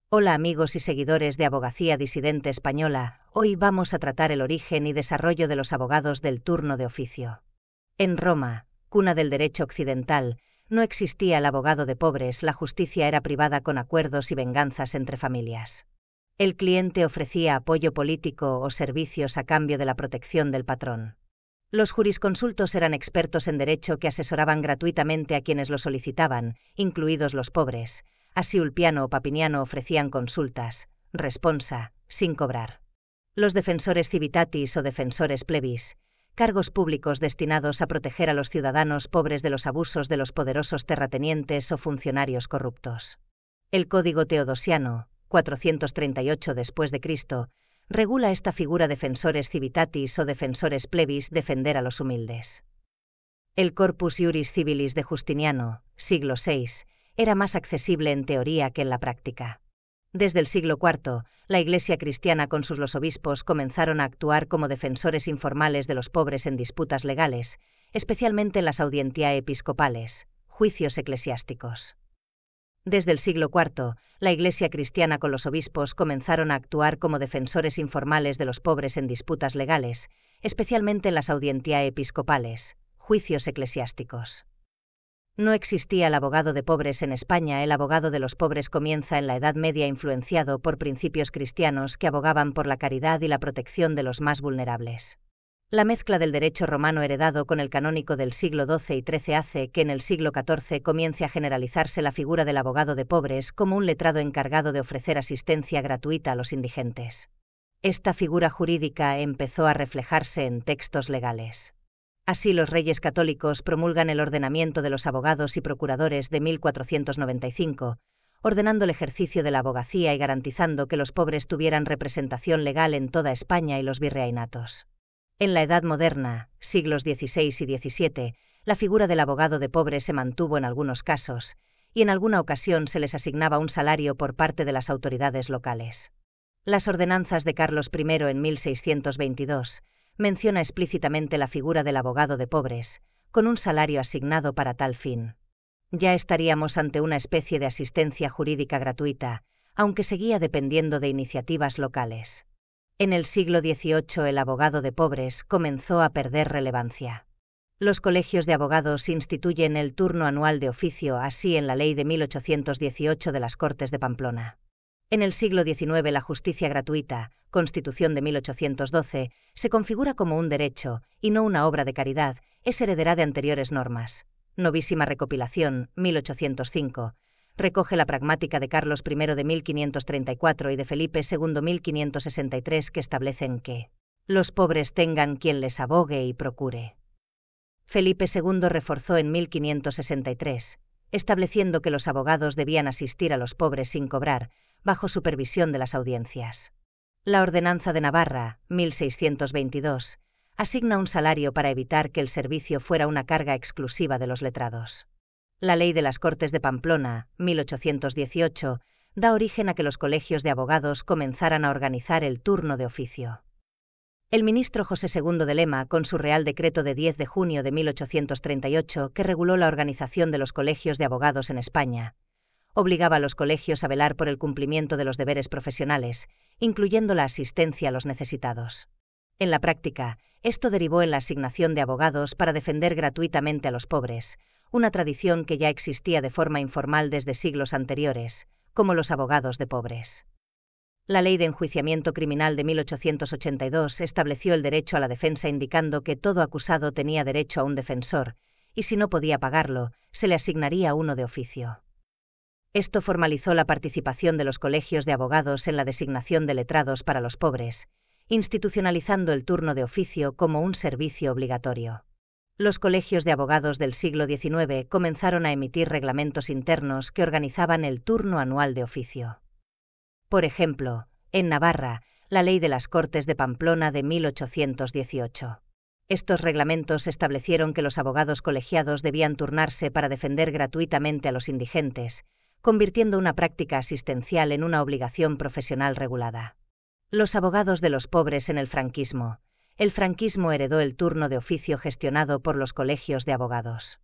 Hola amigos y seguidores de Abogacía Disidente Española, hoy vamos a tratar el origen y desarrollo de los abogados del turno de oficio. En Roma, cuna del derecho occidental, no existía el abogado de pobres, la justicia era privada con acuerdos y venganzas entre familias. El cliente ofrecía apoyo político o servicios a cambio de la protección del patrón. Los jurisconsultos eran expertos en derecho que asesoraban gratuitamente a quienes lo solicitaban, incluidos los pobres. Así Ulpiano o Papiniano ofrecían consultas, responsa, sin cobrar. Los defensores civitatis o defensores plebis, cargos públicos destinados a proteger a los ciudadanos pobres de los abusos de los poderosos terratenientes o funcionarios corruptos. El Código Teodosiano, 438 después de Cristo, regula esta figura defensores civitatis o defensores plebis, defender a los humildes. El Corpus Iuris Civilis de Justiniano, siglo VI, era más accesible en teoría que en la práctica. Desde el siglo IV, la Iglesia cristiana con sus obispos comenzaron a actuar como defensores informales de los pobres en disputas legales, especialmente en las audientiae episcopales, juicios eclesiásticos. Desde el siglo IV, la Iglesia cristiana con los obispos comenzaron a actuar como defensores informales de los pobres en disputas legales, especialmente en las audientiae episcopales, juicios eclesiásticos. No existía el abogado de pobres en España. El abogado de los pobres comienza en la Edad Media, influenciado por principios cristianos que abogaban por la caridad y la protección de los más vulnerables. La mezcla del derecho romano heredado con el canónico del siglo XII y XIII hace que en el siglo XIV comience a generalizarse la figura del abogado de pobres como un letrado encargado de ofrecer asistencia gratuita a los indigentes. Esta figura jurídica empezó a reflejarse en textos legales. Así los reyes católicos promulgan el ordenamiento de los abogados y procuradores de 1495, ordenando el ejercicio de la abogacía y garantizando que los pobres tuvieran representación legal en toda España y los virreinatos. En la Edad Moderna, siglos XVI y XVII, la figura del abogado de pobres se mantuvo en algunos casos, y en alguna ocasión se les asignaba un salario por parte de las autoridades locales. Las ordenanzas de Carlos I en 1622 menciona explícitamente la figura del abogado de pobres, con un salario asignado para tal fin. Ya estaríamos ante una especie de asistencia jurídica gratuita, aunque seguía dependiendo de iniciativas locales. En el siglo XVIII el abogado de pobres comenzó a perder relevancia. Los colegios de abogados instituyen el turno anual de oficio, así en la ley de 1818 de las Cortes de Pamplona. En el siglo XIX la justicia gratuita, Constitución de 1812, se configura como un derecho, y no una obra de caridad, es heredera de anteriores normas. Novísima recopilación, 1805, recoge la pragmática de Carlos I de 1534 y de Felipe II 1563 que establecen que los pobres tengan quien les abogue y procure. Felipe II reforzó en 1563, estableciendo que los abogados debían asistir a los pobres sin cobrar, bajo supervisión de las audiencias. La Ordenanza de Navarra, 1622, asigna un salario para evitar que el servicio fuera una carga exclusiva de los letrados. La Ley de las Cortes de Pamplona, 1818, da origen a que los colegios de abogados comenzaran a organizar el turno de oficio. El ministro José II de Lema, con su Real Decreto de 10 de junio de 1838, que reguló la organización de los colegios de abogados en España, obligaba a los colegios a velar por el cumplimiento de los deberes profesionales, incluyendo la asistencia a los necesitados. En la práctica, esto derivó en la asignación de abogados para defender gratuitamente a los pobres, una tradición que ya existía de forma informal desde siglos anteriores, como los abogados de pobres. La Ley de Enjuiciamiento Criminal de 1882 estableció el derecho a la defensa, indicando que todo acusado tenía derecho a un defensor, y si no podía pagarlo, se le asignaría uno de oficio. Esto formalizó la participación de los colegios de abogados en la designación de letrados para los pobres, institucionalizando el turno de oficio como un servicio obligatorio. Los colegios de abogados del siglo XIX comenzaron a emitir reglamentos internos que organizaban el turno anual de oficio. Por ejemplo, en Navarra, la Ley de las Cortes de Pamplona de 1818. Estos reglamentos establecieron que los abogados colegiados debían turnarse para defender gratuitamente a los indigentes, convirtiendo una práctica asistencial en una obligación profesional regulada. Los abogados de los pobres en el franquismo. El franquismo heredó el turno de oficio gestionado por los colegios de abogados.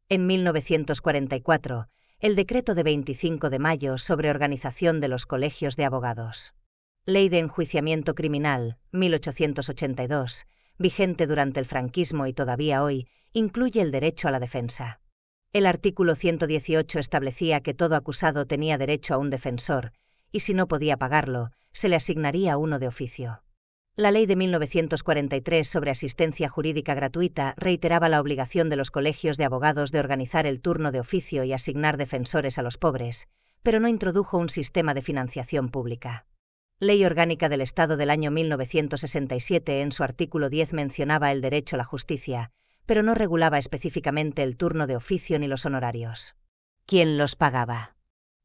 En 1944, el decreto de 25 de mayo sobre organización de los colegios de abogados. Ley de enjuiciamiento criminal, 1882, vigente durante el franquismo y todavía hoy, incluye el derecho a la defensa. El artículo 118 establecía que todo acusado tenía derecho a un defensor, y si no podía pagarlo, se le asignaría uno de oficio. La Ley de 1943 sobre asistencia jurídica gratuita reiteraba la obligación de los colegios de abogados de organizar el turno de oficio y asignar defensores a los pobres, pero no introdujo un sistema de financiación pública. Ley Orgánica del Estado del año 1967 en su artículo 10 mencionaba el derecho a la justicia, pero no regulaba específicamente el turno de oficio ni los honorarios. ¿Quién los pagaba?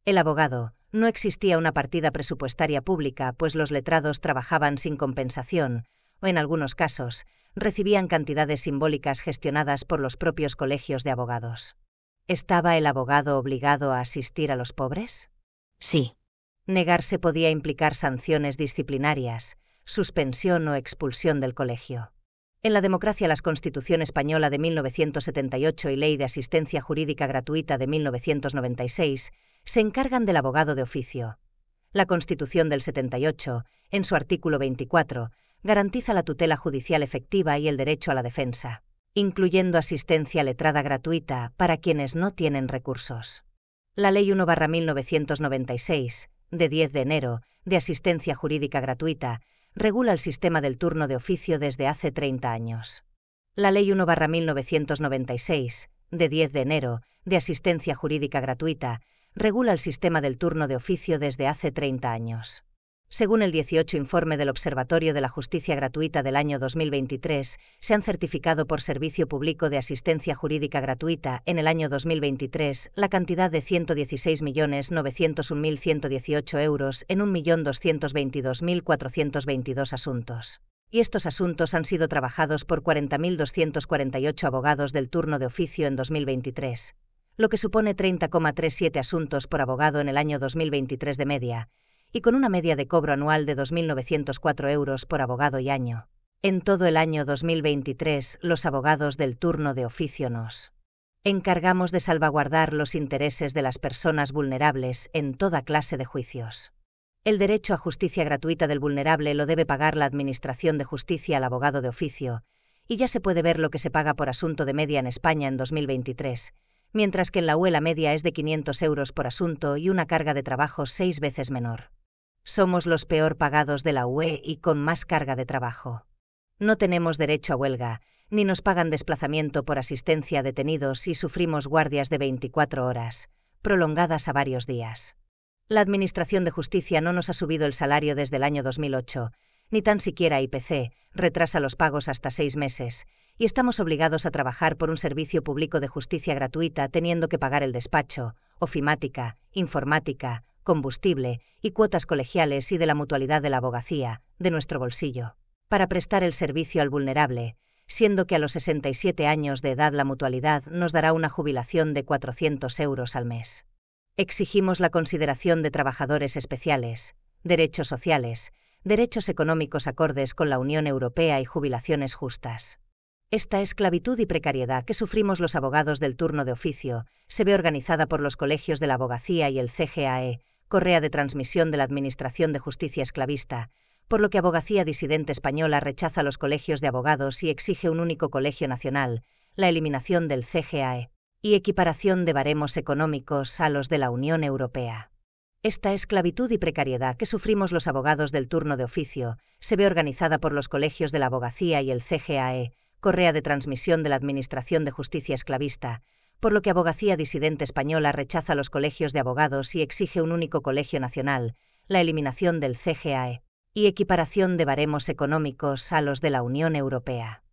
El abogado. No existía una partida presupuestaria pública, pues los letrados trabajaban sin compensación, o en algunos casos, recibían cantidades simbólicas gestionadas por los propios colegios de abogados. ¿Estaba el abogado obligado a asistir a los pobres? Sí. Negarse podía implicar sanciones disciplinarias, suspensión o expulsión del colegio. En la democracia, la Constitución Española de 1978 y Ley de Asistencia Jurídica Gratuita de 1996 se encargan del abogado de oficio. La Constitución del 78, en su artículo 24, garantiza la tutela judicial efectiva y el derecho a la defensa, incluyendo asistencia letrada gratuita para quienes no tienen recursos. La Ley 1/1996, de 10 de enero, de asistencia jurídica gratuita, regula el sistema del turno de oficio desde hace 30 años. La Ley 1/1996, de 10 de enero, de asistencia jurídica gratuita, regula el sistema del turno de oficio desde hace 30 años. Según el 18 informe del Observatorio de la Justicia Gratuita del año 2023, se han certificado por Servicio Público de Asistencia Jurídica Gratuita en el año 2023 la cantidad de 116.901.118 euros en 1.222.422 asuntos. Y estos asuntos han sido trabajados por 40.248 abogados del turno de oficio en 2023, lo que supone 30,37 asuntos por abogado en el año 2023 de media, y con una media de cobro anual de 2.904 euros por abogado y año. En todo el año 2023, los abogados del turno de oficio nos encargamos de salvaguardar los intereses de las personas vulnerables en toda clase de juicios. El derecho a justicia gratuita del vulnerable lo debe pagar la Administración de Justicia al abogado de oficio, y ya se puede ver lo que se paga por asunto de media en España en 2023, mientras que en la UE la media es de 500 euros por asunto y una carga de trabajo 6 veces menor. Somos los peor pagados de la UE y con más carga de trabajo. No tenemos derecho a huelga, ni nos pagan desplazamiento por asistencia a detenidos y sufrimos guardias de 24 horas, prolongadas a varios días. La Administración de Justicia no nos ha subido el salario desde el año 2008, ni tan siquiera IPC, retrasa los pagos hasta 6 meses, y estamos obligados a trabajar por un servicio público de justicia gratuita teniendo que pagar el despacho, ofimática, informática, combustible y cuotas colegiales y de la mutualidad de la abogacía, de nuestro bolsillo, para prestar el servicio al vulnerable, siendo que a los 67 años de edad la mutualidad nos dará una jubilación de 400 euros al mes. Exigimos la consideración de trabajadores especiales, derechos sociales, derechos económicos acordes con la Unión Europea y jubilaciones justas. Esta esclavitud y precariedad que sufrimos los abogados del turno de oficio se ve organizada por los colegios de la abogacía y el CGAE, Correa de Transmisión de la Administración de Justicia Esclavista, por lo que Abogacía Disidente Española rechaza los colegios de abogados y exige un único colegio nacional, la eliminación del CGAE y equiparación de baremos económicos a los de la Unión Europea. Esta esclavitud y precariedad que sufrimos los abogados del turno de oficio se ve organizada por los colegios de la abogacía y el CGAE, Correa de Transmisión de la Administración de Justicia Esclavista, por lo que Abogacía Disidente Española rechaza los colegios de abogados y exige un único colegio nacional, la eliminación del CGAE y equiparación de baremos económicos a los de la Unión Europea.